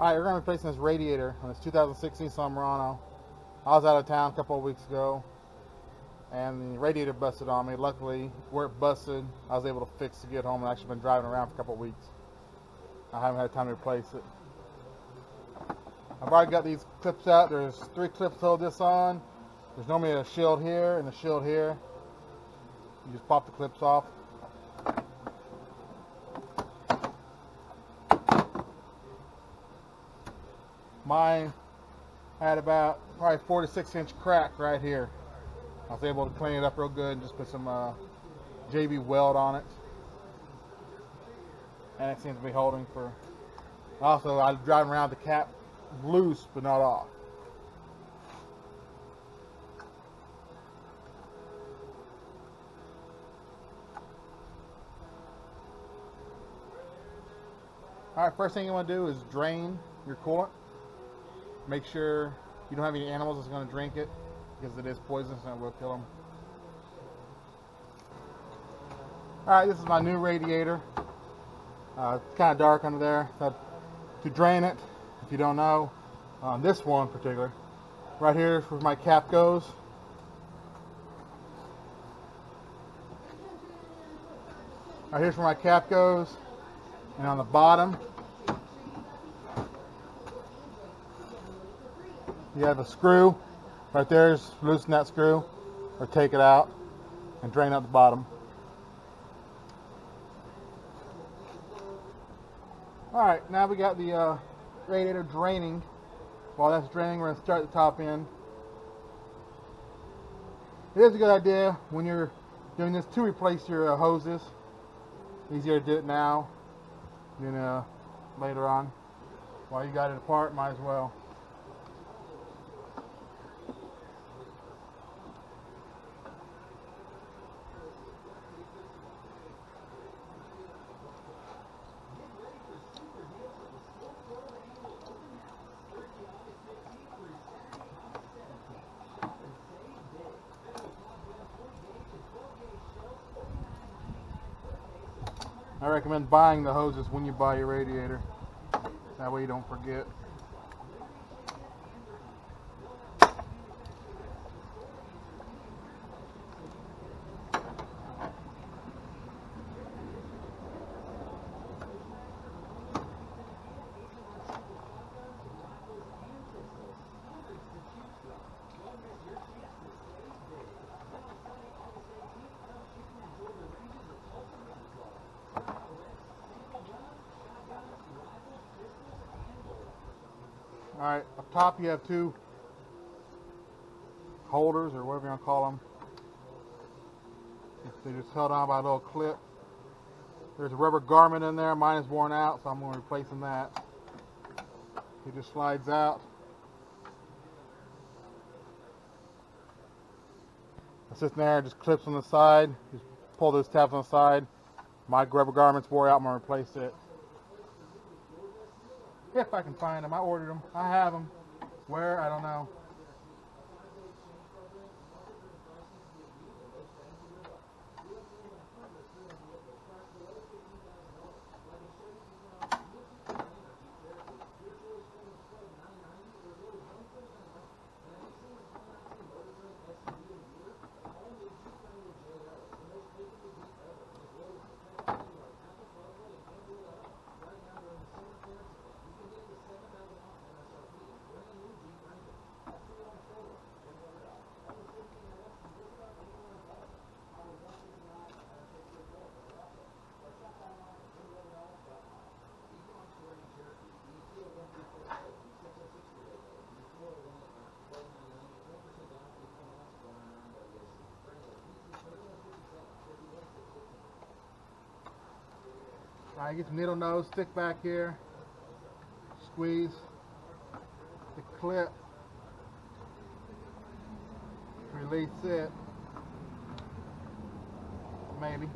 Alright, we're going to be replacing this radiator on this 2016 Nissan Murano. I was out of town a couple of weeks ago and the radiator busted on me. Luckily, where it busted, I was able to fix to get home and actually been driving around for a couple of weeks. I haven't had time to replace it. I've already got these clips out. There's 3 clips to hold this on. There's normally a shield here and a shield here. You just pop the clips off. Mine had about probably 4 to 6 inch crack right here. I was able to clean it up real good and just put some JB weld on it. And it seems to be holding for. Also, I was driving around with the cap loose but not off. Alright, first thing you want to do is drain your coolant. Make sure you don't have any animals that's going to drink it, because it is poisonous and it will kill them. Alright, this is my new radiator. It's kind of dark under there. So to drain it, if you don't know, this one in particular, right here is where my cap goes. Right here's where my cap goes. And on the bottom, you have a screw. Right there's loosen that screw or take it out and drain out the bottom. Alright, now we got the radiator draining. While that's draining, we're going to start the top end. It is a good idea when you're doing this to replace your hoses. Easier to do it now than later on. While you got it apart, might as well. I recommend buying the hoses when you buy your radiator. That way you don't forget. Alright, up top you have 2 holders, or whatever you want to call them. They're just held on by a little clip. There's a rubber garment in there. Mine is worn out, so I'm going to be replacing that. It just slides out. It's sitting there, just clips on the side. Just pull those tabs on the side. My rubber garment's wore out, I'm going to replace it. If I can find them. I ordered them. I have them. Where? I don't know. Alright, get some needle nose, stick back here, squeeze the clip, release it, maybe.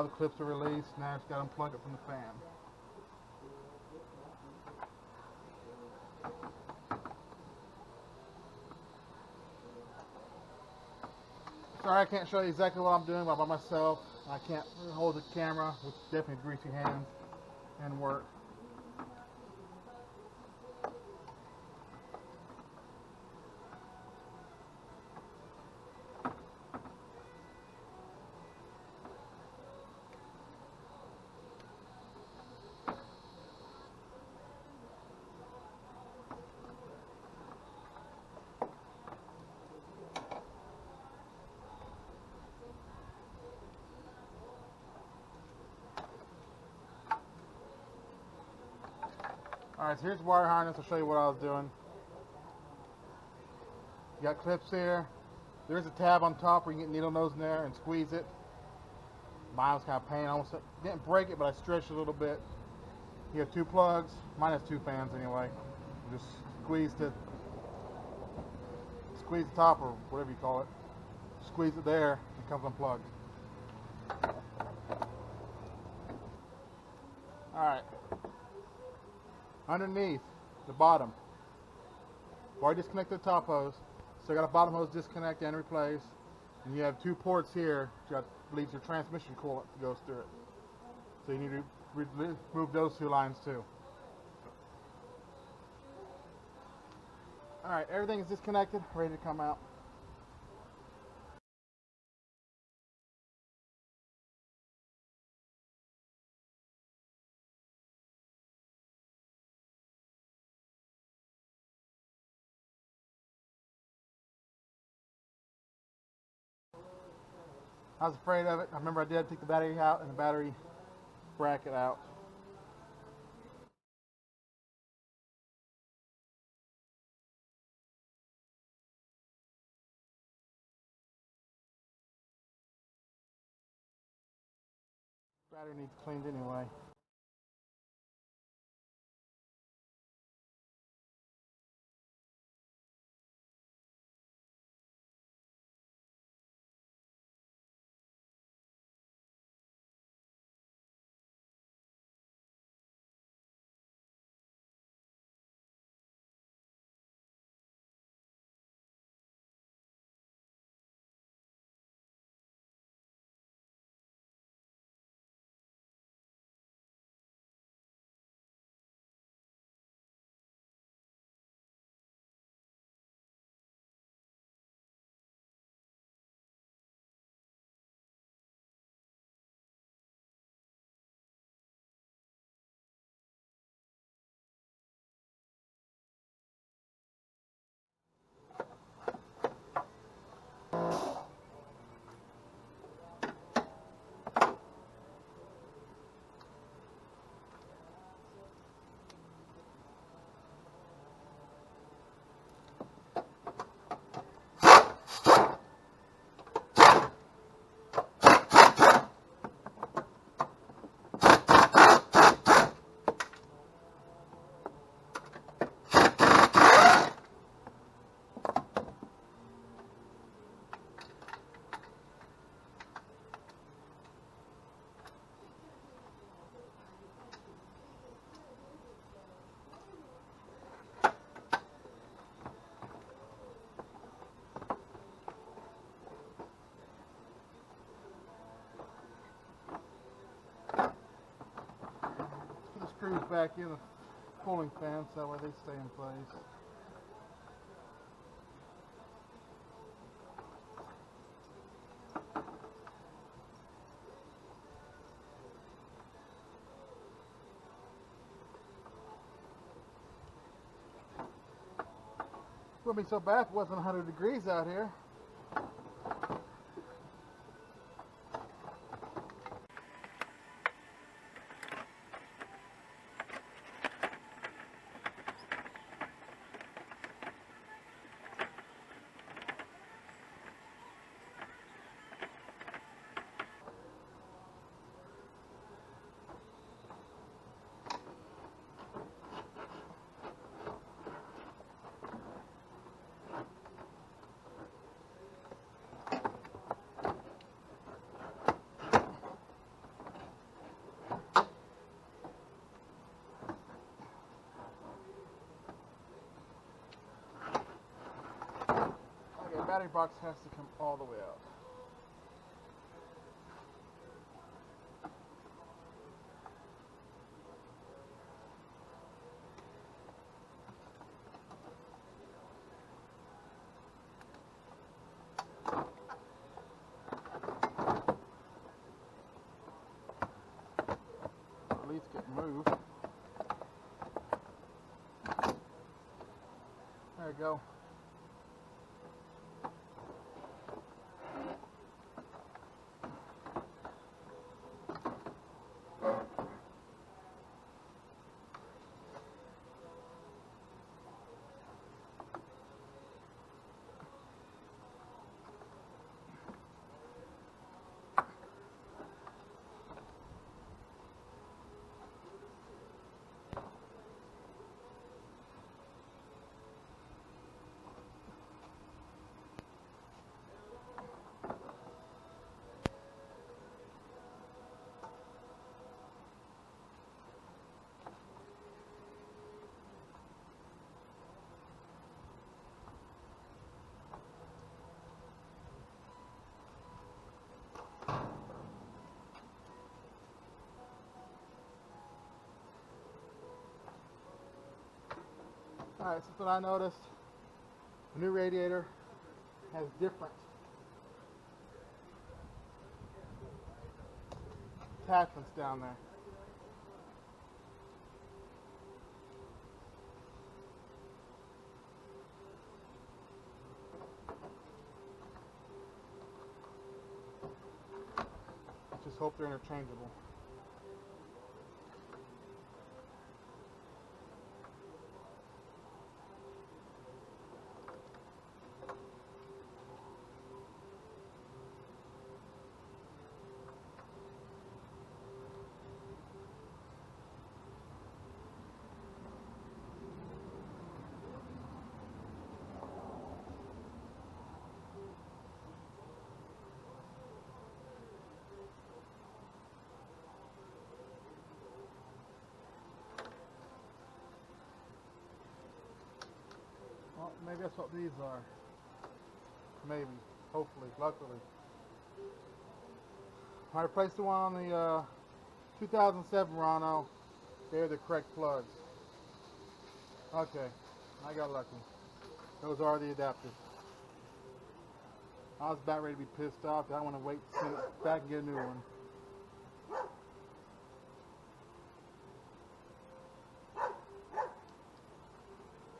All the clips are released. Now I just got to unplug it from the fan. Sorry I can't show you exactly what I'm doing by myself. I can't hold the camera with definitely greasy hands and work. Alright, so here's the wire harness. I'll show you what I was doing. You got clips here. There's a tab on top where you can get needle nose in there and squeeze it. Mine was kind of pain. I almost didn't break it, but I stretched it a little bit. You have two plugs. Mine has two fans anyway. You just squeeze the top or whatever you call it. Squeeze it there, it comes unplugged. Alright. Underneath the bottom, before I disconnect the top hose, so I got a bottom hose disconnect and replace, and you have two ports here that leads your transmission coolant that goes through it. So you need to remove those two lines too. Alright, everything is disconnected, ready to come out. I was afraid of it. I remember I did take the battery out and the battery bracket out. Battery needs cleaned anyway. Put the screws back in the cooling fans so that way they stay in place. Wouldn't be so bad if it wasn't 100 degrees out here. battery box has to come all the way out. At least get moved. There we go. Alright, something I noticed, the new radiator has different attachments down there. I just hope they're interchangeable. Well, maybe that's what these are. Maybe. Hopefully. Luckily. I replaced the one on the 2007 Murano. They're the correct plugs. Okay. I got lucky. Those are the adapters. I was about ready to be pissed off. I want to wait to send it back and get a new one.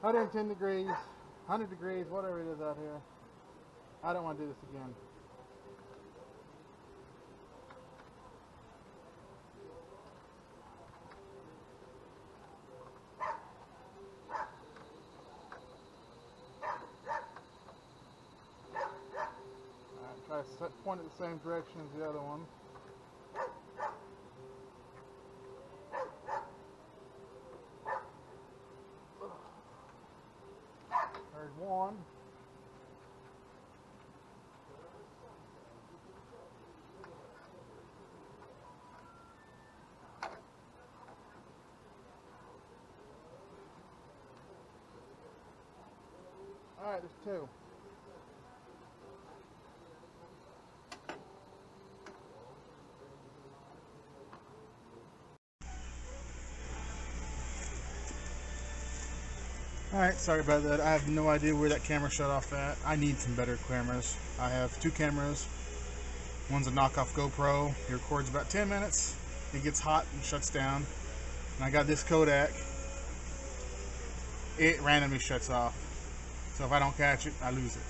$110 degrees, 100 degrees, whatever it is out here. I don't want to do this again. Alright, try to point it the same direction as the other one. There's one. Alright, there's two. Alright, sorry about that. I have no idea where that camera shut off at. I need some better cameras. I have two cameras. One's a knockoff GoPro. It records about 10 minutes. It gets hot and shuts down. And I got this Kodak. It randomly shuts off. So if I don't catch it, I lose it.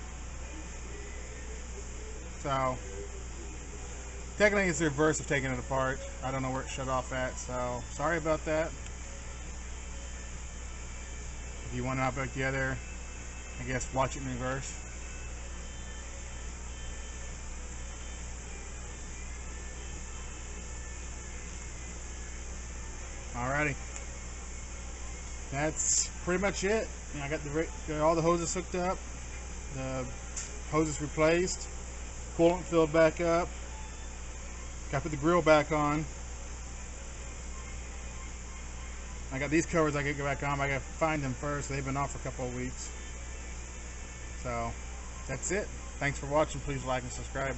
So technically it's the reverse of taking it apart. I don't know where it shut off at, so sorry about that. If you want to put it together, I guess watch it in reverse. Alrighty, that's pretty much it. I got all the hoses hooked up, the hoses replaced, coolant filled back up. Got to put the grill back on. I got these covers I gotta get back on, but I gotta find them first. They've been off for a couple of weeks. So That's it. Thanks for watching. Please like and subscribe.